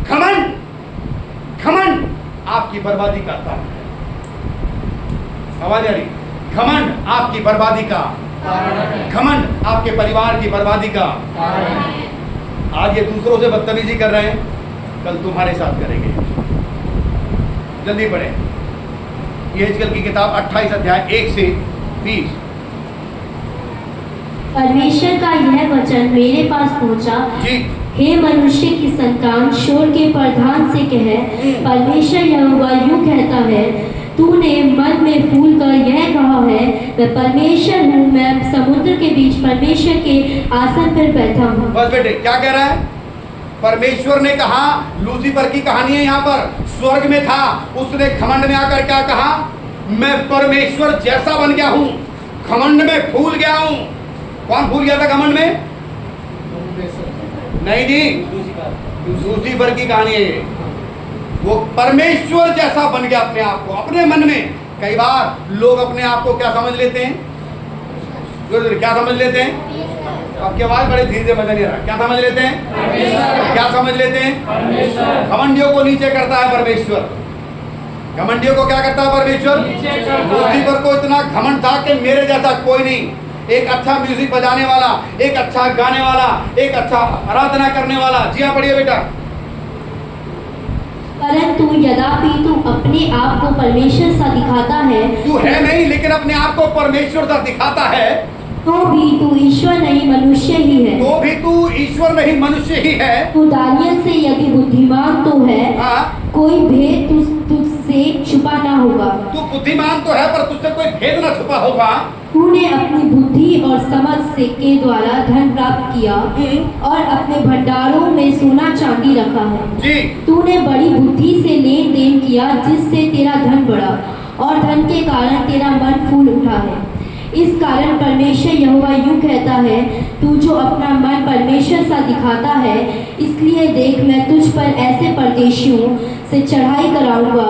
घमंड, घमंड आपकी बर्बादी का कारण है। आवाज आ रही? घमंड आपकी बर्बादी का, घमंड आपके परिवार की बर्बादी का। आज ये दूसरों से बदतमीजी कर रहे हैं, कल तुम्हारे साथ करेंगे। जल्दी पढ़ें यहेजकेल की किताब 28 अध्याय 1 से 20।
परमेश्वर का यह वचन मेरे पास पहुंचा,
जी।
हे मनुष्य की संतान, शोर के प्रधान से कह, परमेश्वर यहोवा यूं कहता है, तूने मन में फूल कर यह कहा है, मैं परमेश्वर हूँ, मैं समुद्र के बीच परमेश्वर के आसन पर बैठा हूँ।
बस बेटे, क्या कह रहा है? परमेश्वर ने कहा, लूसीफर की कहानी है यहाँ पर, स्वर्ग में था, उसने घमंड में आकर क्या कहा? मैं परमेश्वर जैसा बन गया हूँ, घमंड में फूल गया हूँ। कौन फूल गया था घमंड में? नहीं जी, लूसीफर की कहानी है। वो परमेश्वर जैसा बन गया अपने आप को, अपने मन में। कई बार लोग अपने आप को क्या समझ लेते हैं? क्या समझ लेते हैं? आपकी आवाज बड़े धीरे मजा नहीं आ रहा। क्या समझ लेते हैं? क्या समझ लेते हैं? घमंडियों को नीचे करता है परमेश्वर। घमंडियों को क्या करता है परमेश्वर? लूसीफर को इतना घमंड था कि मेरे जैसा कोई नहीं, एक अच्छा म्यूजिक बजाने वाला, एक अच्छा गाने वाला, एक अच्छा आराधना करने वाला। जी हाँ, पढ़िए बेटा।
परंतु यद्यपि तू अपने आप को परमेश्वर सा दिखाता है,
तू है नहीं, लेकिन अपने आप को परमेश्वर सा दिखाता है।
तो भी तू ईश्वर नहीं मनुष्य ही है।
तो भी तू ईश्वर नहीं मनुष्य ही है।
तू दानियल से यदि बुद्धिमान तो है,
हाँ,
कोई भेद तुझसे छुपा ना होगा।
तू बुद्धिमान तो है पर तुझसे कोई भेद न छुपा होगा।
तूने अपनी बुद्धि और समझ से के द्वारा धन प्राप्त किया और अपने भंडारों में सोना चांदी रखा है।
जी,
तूने बड़ी बुद्धि से लेन देन किया जिससे तेरा धन बढ़ा और धन के कारण तेरा मन फूल उठा है। इस कारण परमेश्वर यहोवा यूं कहता है, तू जो अपना मन परमेश्वर सा दिखाता है, इसलिए देख मैं तुझ पर ऐसे परदेशियों से चढ़ाई कराऊंगा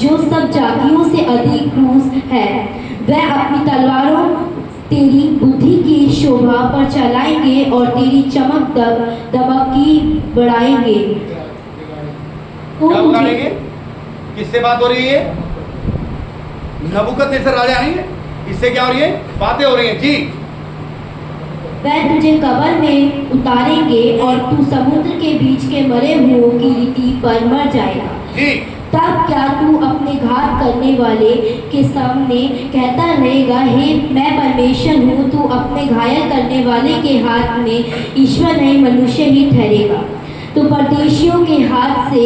जो सब जातियों से अधिक क्रूस है। वह अपनी तलवारों तेरी बुद्धि की शोभा पर चलाएंगे और तेरी चमक दमक की बढ़ाएंगे।
क्या उगाड़ेंगे? किससे बात हो रही है? नबूकदनेस्सर राजा नहीं है, इससे क्या हो रही है? बातें हो रही हैं। जी,
वह तुझे कब्र में उतारेंगे और तू समुद्र के बीच के मरे हुओं की रीति पर मर जाएगा।
जी,
तब क्या तू अपने घात करने वाले के सामने कहता रहेगा, हे मैं परमेश्वर हूँ? तू अपने घायल करने वाले के हाथ में ईश्वर नहीं मनुष्य ही ठहरेगा। तो परदेशियों के हाथ से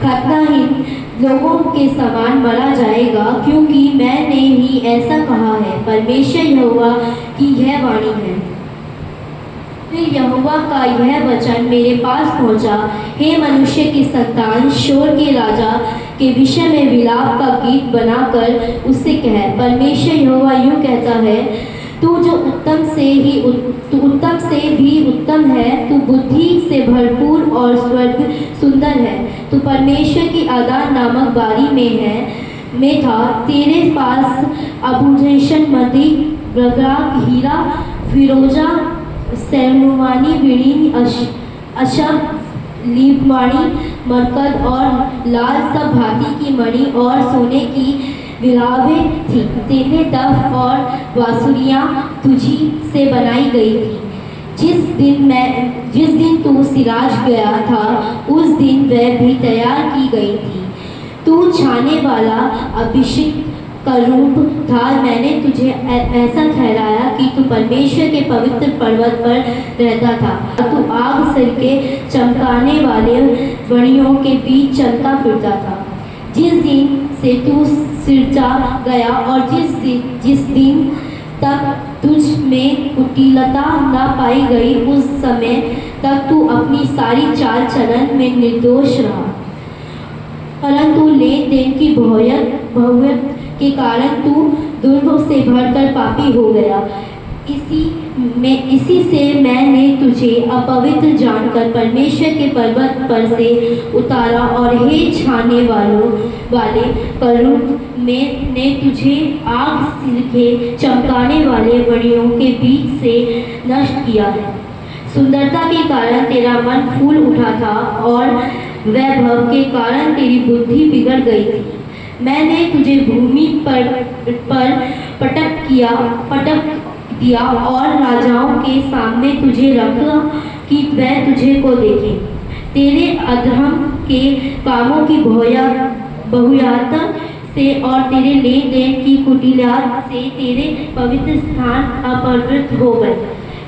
खतनाहीन लोगों के समान मरा जाएगा, क्योंकि मैंने ही ऐसा कहा है। परमेश्वर यहोवा की यह वाणी है। फिर यहोवा का यह वचन मेरे पास पहुंचा, हे मनुष्य की संतान, शोर के राजा के विषय में विलाप का गीत बनाकर उससे कह, परमेश्वर यहोवा यूं कहता है, तू जो उत्तम से भी उत्तम है, तू बुद्धि से भरपूर और स्वर्ग सुंदर है। तू परमेश्वर की आदान नामक बारी में था। तेरे पास अबूजेशन मदी बगराक हीरा फिरोजा सैनुवानी बिड़ीन अशब लीबवाणी मरकत और लाल सब भांति की मणि और सोने की विलावे थी। तेरे दफ और बांसुरियाँ तुझी से बनाई गई थी। जिस दिन तू सिराज गया था, उस दिन वह भी तैयार की गई थी। तू छाने वाला अभिषेक का रूप था। मैंने तुझे ऐसा ठहराया कि तू परमेश्वर के पवित्र पर्वत पर रहता था। तू आग सिर के चमकाने वाले बड़ियों के बीच चलता फिरता था। जिस दिन से तू सिरजा गया और जिस दिन तक तुझ में कुटिलता न पाई गई, उस समय तक तू अपनी सारी चाल चलन में निर्दोष रहा। परंतु लेन देन की बहुयत के कारण तू दुर्भोग से भरकर पापी हो गया। इसी से मैंने तुझे अपवित्र जानकर परमेश्वर के पर्वत पर से उतारा और हे छाने वाले करूब ने तुझे आग सिर के चमकाने वाले बड़ियों के बीच से नष्ट किया है। सुंदरता के कारण तेरा मन फूल उठा था और वैभव के कारण तेरी बुद्धि बिगड़ गई थी। मैंने तुझे भूमि पर पटक दिया और राजाओं के सामने तुझे रखा कि वह तुझे को देखे। तेरे अधर्म के कामों की बहुयात से और तेरे लेन देन की कुटिलात से तेरे पवित्र स्थान अपवित्र हो गए।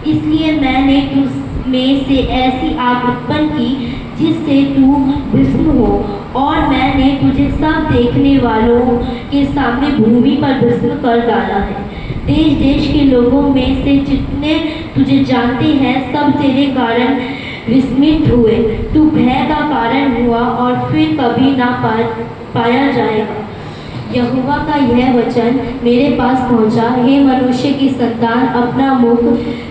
इसलिए मैंने तुझ में से ऐसी आग उत्पन्न की जिससे तू भस्म हो, और मैंने तुझे सब देखने वालों के सामने भूमि पर भस्म कर डाला है। देश देश के लोगों में से जितने तुझे जानते हैं, सब तेरे कारण विस्मित हुए। तू भय का कारण हुआ और फिर कभी ना पाया जाएगा। यहोवा का यह वचन मेरे पास पहुंचा, हे मनुष्य की संतान, अपना मुख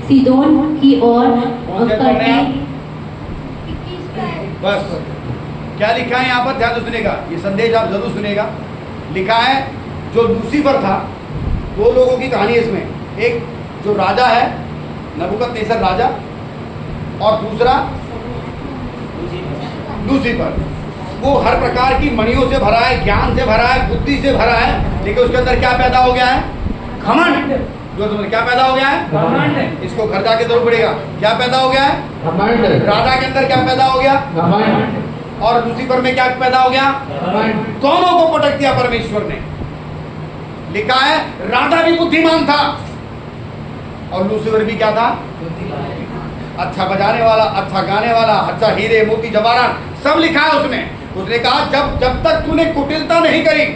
सीदोन की ओर करके।
बस क्या लिखा है यहाँ पर, ध्यान से सुनेगा, ये संदेश आप जरूर सुनेगा। लिखा है जो लूसीफर था, दो लोगों की कहानी है इसमें। एक जो राजा है नबूकदनेस्सर राजा, और दूसरा लूसीफर। वो हर प्रकार की मणियों से भरा है, ज्ञान से भरा है, बुद्धि से भरा है, लेकिन उसके अंदर क्या पैदा हो गया है? घमंड। जो तुम्हें क्या पैदा हो गया है? घमंड। इसको घर जाके जरूर पड़ेगा। क्या पैदा हो गया है?
घमंड।
राजा के अंदर क्या पैदा हो गया?
घमंड।
और लूसीफर में क्या पैदा हो गया?
घमंड।
दोनों को पटक दिया परमेश्वर ने। लिखा है राजा भी बुद्धिमान था, और लूसीफर भी क्या था? अच्छा बजाने वाला, अच्छा गाने वाला, अच्छा हीरे मोती जवाहरात सब लिखा है उसमें। उसने कहा जब तक तूने कुटिलता नहीं करी,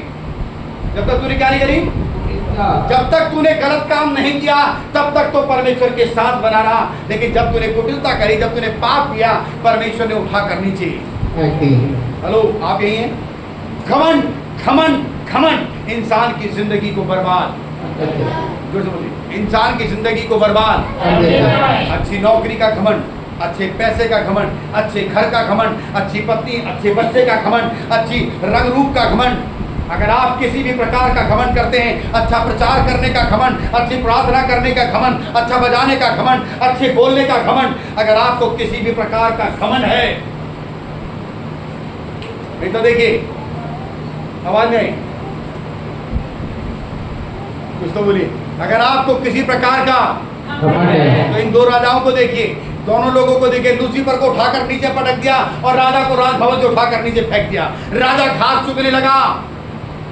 जब तक तूने क्या नहीं करी, जब तक तूने गलत काम नहीं किया तब तक तो परमेश्वर के साथ बना रहा, लेकिन जब तूने कुटिलता करी, जब तूने पाप किया, परमेश्वर ने उठा कर नीचे। हेलो, आप यही हैं? घमंड घमंड घमंड इंसान की जिंदगी को बर्बाद, जोर से बोलिए, इंसान की जिंदगी को बर्बाद। अच्छी नौकरी का घमंड, अच्छे पैसे का घमंड, अच्छे घर का घमंड, अच्छी पत्नी, अच्छे बच्चे का घमंड, अच्छी रंग रूप का घमंड। अगर आप किसी भी प्रकार का घमंड करते हैं, अच्छा प्रचार करने का घमंड, अच्छी प्रार्थना करने का घमंड, अच्छा बजाने का घमंड, अच्छे बोलने का घमंड, अगर आपको किसी भी प्रकार का घमंड है, नहीं तो देखिए, आवाज नहीं, कुछ तो बोलिए। अगर आपको किसी प्रकार का तो इन दो राजाओं को देखिए, दोनों लोगों को देखिए, लूसीफर को उठाकर नीचे पटक दिया और राजा को राजभवन से उठाकर नीचे फेंक दिया। राजा घास चुगने लगा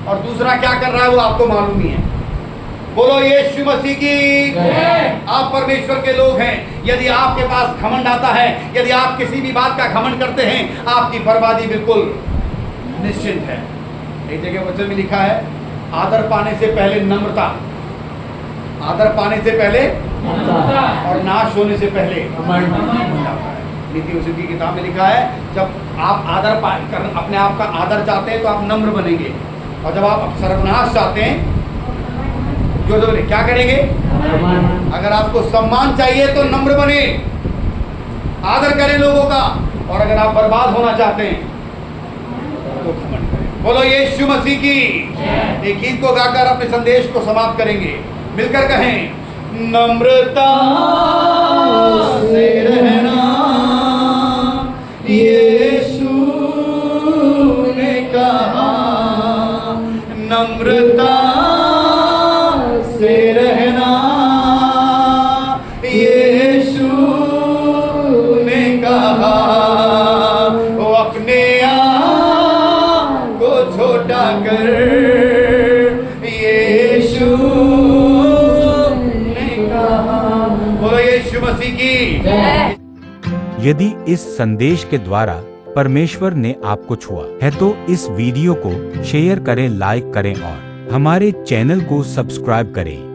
और दूसरा क्या कर रहा है वो आपको मालूम ही है। बोलो यीशु मसीह की। आप परमेश्वर के लोग हैं। यदि आपके पास घमंड आता है, यदि आप किसी भी बात का घमंड करते हैं, आपकी बर्बादी बिल्कुल निश्चित है। एक जगह वचन में लिखा है, आदर पाने से पहले नम्रता, आदर पाने से पहले और नाश होने से पहले नीति उसी की किताब में लिखा है, जब आप आदर कर अपने आप का आदर चाहते हैं तो आप नम्र बनेंगे, और जब आप सर्वनाश चाहते हैं जो बोले क्या करेंगे? अगर आपको सम्मान चाहिए तो नम्र बने, आदर करें लोगों का, और अगर आप बर्बाद होना चाहते हैं तो घमंड करें। बोलो यीशु मसीह की। एक गीत को गाकर अपने संदेश को समाप्त करेंगे, मिलकर कहें, नम्रता से रहना यीशु ने कहा, नम्रता से रहना यीशु ने कहा, वो अपने आप को छोटा कर यीशु ने कहा। बोलो यीशु मसीह की।
यदि इस संदेश के द्वारा परमेश्वर ने आपको छुआ है तो इस वीडियो को शेयर करें, लाइक करें और हमारे चैनल को सब्सक्राइब करें।